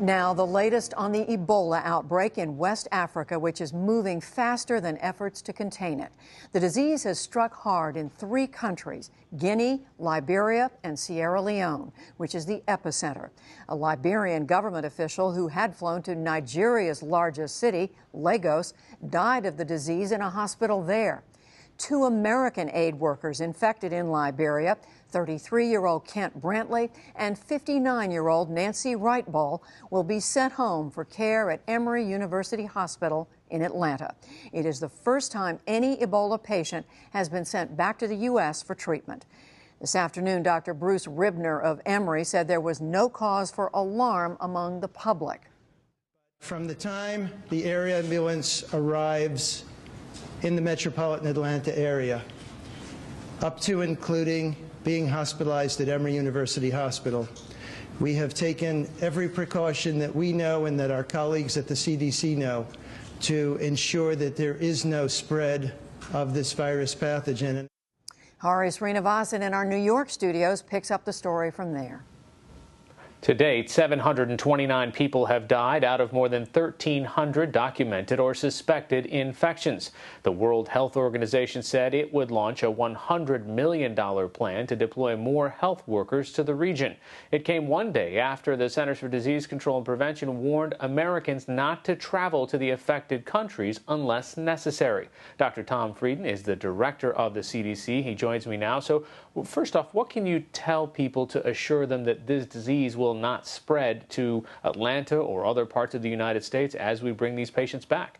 Now, the latest on the Ebola outbreak in West Africa, which is moving faster than efforts to contain it. The disease has struck hard in 3 countries, Guinea, Liberia, and Sierra Leone, which is the epicenter. A Liberian government official who had flown to Nigeria's largest city, Lagos, died of the disease in a hospital there. 2 American aid workers infected in Liberia, 33-year-old Kent Brantley and 59-year-old Nancy Wrightball, will be sent home for care at Emory University Hospital in Atlanta. It is the first time any Ebola patient has been sent back to the U.S. for treatment. This afternoon, Dr. Bruce Ribner of Emory said there was no cause for alarm among the public. From the time the air ambulance arrives in the metropolitan Atlanta area, up to including being hospitalized at Emory University Hospital, we have taken every precaution that we know and that our colleagues at the CDC know to ensure that there is no spread of this virus pathogen. Hari Srinivasan in our New York studios picks up the story from there. To date, 729 people have died out of more than 1,300 documented or suspected infections. The World Health Organization said it would launch a $100 million plan to deploy more health workers to the region. It came one day after the Centers for Disease Control and Prevention warned Americans not to travel to the affected countries unless necessary. Dr. Tom Frieden is the director of the CDC. He joins me now. So, first off, what can you tell people to assure them that this disease will not spread to Atlanta or other parts of the United States as we bring these patients back?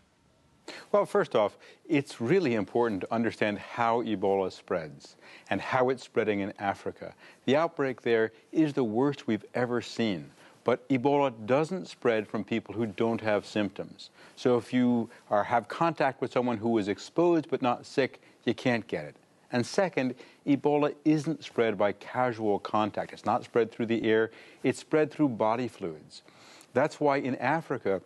Well, first off, it's really important to understand how Ebola spreads and how it's spreading in Africa. The outbreak there is the worst we've ever seen. But Ebola doesn't spread from people who don't have symptoms. So if you have contact with someone who is exposed but not sick, you can't get it. And second, Ebola isn't spread by casual contact. It's not spread through the air. It's spread through body fluids. That's why in Africa,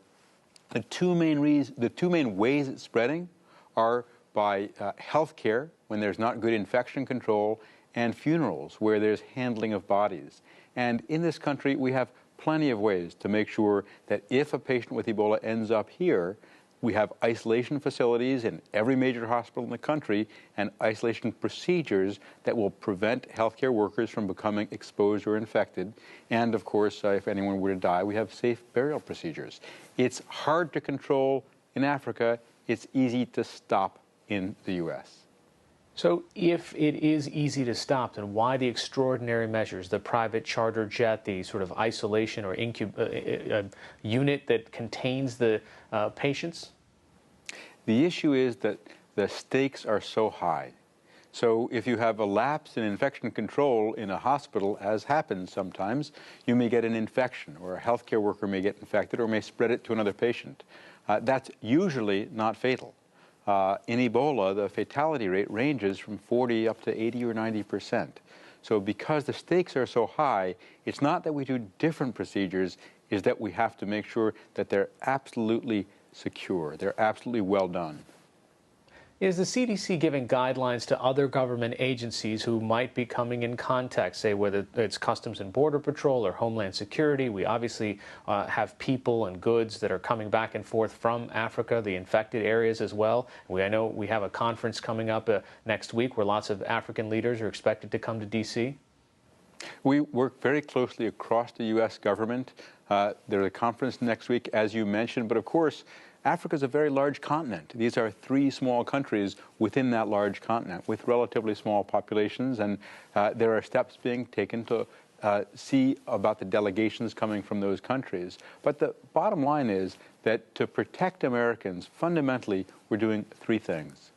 the two main ways it's spreading are by health care, when there's not good infection control, and funerals, where there's handling of bodies. And in this country, we have plenty of ways to make sure that if a patient with Ebola ends up here, we have isolation facilities in every major hospital in the country and isolation procedures that will prevent healthcare workers from becoming exposed or infected. And of course, if anyone were to die, we have safe burial procedures. It's hard to control in Africa. It's easy to stop in the U.S. So if it is easy to stop, then why the extraordinary measures, the private charter jet, the sort of isolation or unit that contains the patients? The issue is that the stakes are so high. So if you have a lapse in infection control in a hospital, as happens sometimes, you may get an infection, or a healthcare worker may get infected or may spread it to another patient. That's usually not fatal. In Ebola, the fatality rate ranges from 40 up to 80 or 90%. So because the stakes are so high, it's not that we do different procedures, it's that we have to make sure that they're absolutely secure, they're absolutely well done. Is the CDC giving guidelines to other government agencies who might be coming in contact, say whether it's Customs and Border Patrol or Homeland Security? We obviously have people and goods that are coming back and forth from Africa, the infected areas as well. I know we have a conference coming up next week where lots of African leaders are expected to come to D.C. We work very closely across the U.S. government. There's a conference next week, as you mentioned, but of course, Africa is a very large continent. These are 3 small countries within that large continent with relatively small populations, and there are steps being taken to see about the delegations coming from those countries. But the bottom line is that to protect Americans, fundamentally, we're doing 3 things.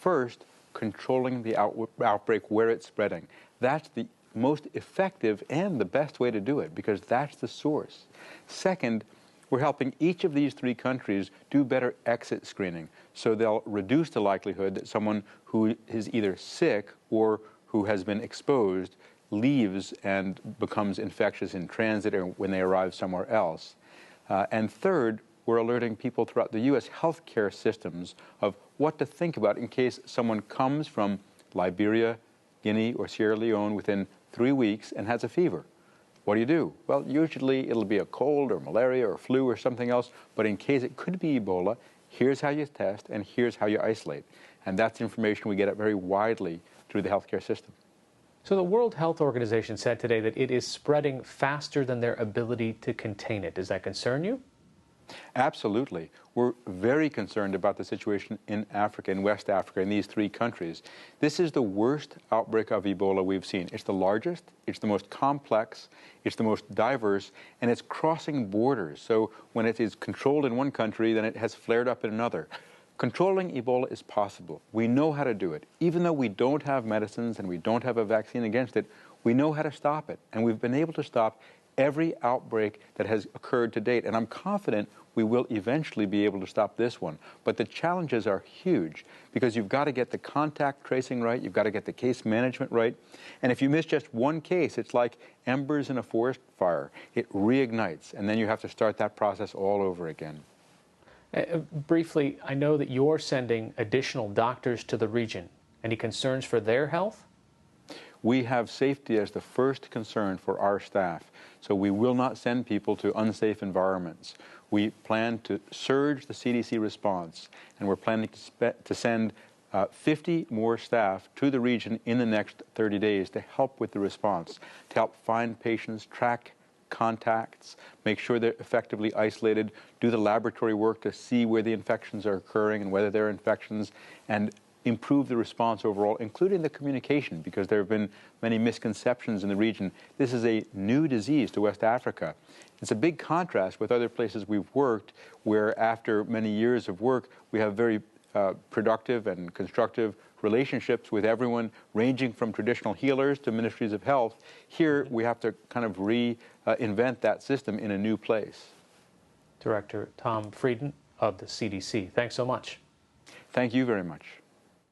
First, controlling the outbreak where it's spreading. That's the most effective and the best way to do it, because that's the source. Second, we're helping each of these 3 countries do better exit screening, so they'll reduce the likelihood that someone who is either sick or who has been exposed leaves and becomes infectious in transit or when they arrive somewhere else. And third, we're alerting people throughout the U.S. healthcare systems of what to think about in case someone comes from Liberia, Guinea, or Sierra Leone within 3 weeks and has a fever. What do? Well, usually it'll be a cold or malaria or flu or something else, but in case it could be Ebola, here's how you test and here's how you isolate. And that's information we get out very widely through the healthcare system. So the World Health Organization said today that it is spreading faster than their ability to contain it. Does that concern you? Absolutely. We're very concerned about the situation in Africa, in West Africa, in these three countries. This is the worst outbreak of Ebola we've seen. It's the largest, it's the most complex, it's the most diverse, and it's crossing borders. So when it is controlled in one country, then it has flared up in another. Controlling Ebola is possible. We know how to do it. Even though we don't have medicines and we don't have a vaccine against it, we know how to stop it. And we've been able to stop every outbreak that has occurred to date. And I'm confident we will eventually be able to stop this one. But the challenges are huge because you've got to get the contact tracing right, you've got to get the case management right. And if you miss just one case, it's like embers in a forest fire. It reignites, and then you have to start that process all over again. Briefly, I know that you're sending additional doctors to the region. Any concerns for their health? We have safety as the first concern for our staff, so we will not send people to unsafe environments. We plan to surge the CDC response, and we're planning to send 50 more staff to the region in the next 30 days to help with the response, to help find patients, track contacts, make sure they're effectively isolated, do the laboratory work to see where the infections are occurring and whether they're infections, and improve the response overall, including the communication, because there have been many misconceptions in the region. This is a new disease to West Africa. It's a big contrast with other places we've worked, where after many years of work, we have very productive and constructive relationships with everyone, ranging from traditional healers to ministries of health. Here, we have to kind of reinvent that system in a new place. Director Tom Frieden of the CDC, thanks so much. Thank you very much.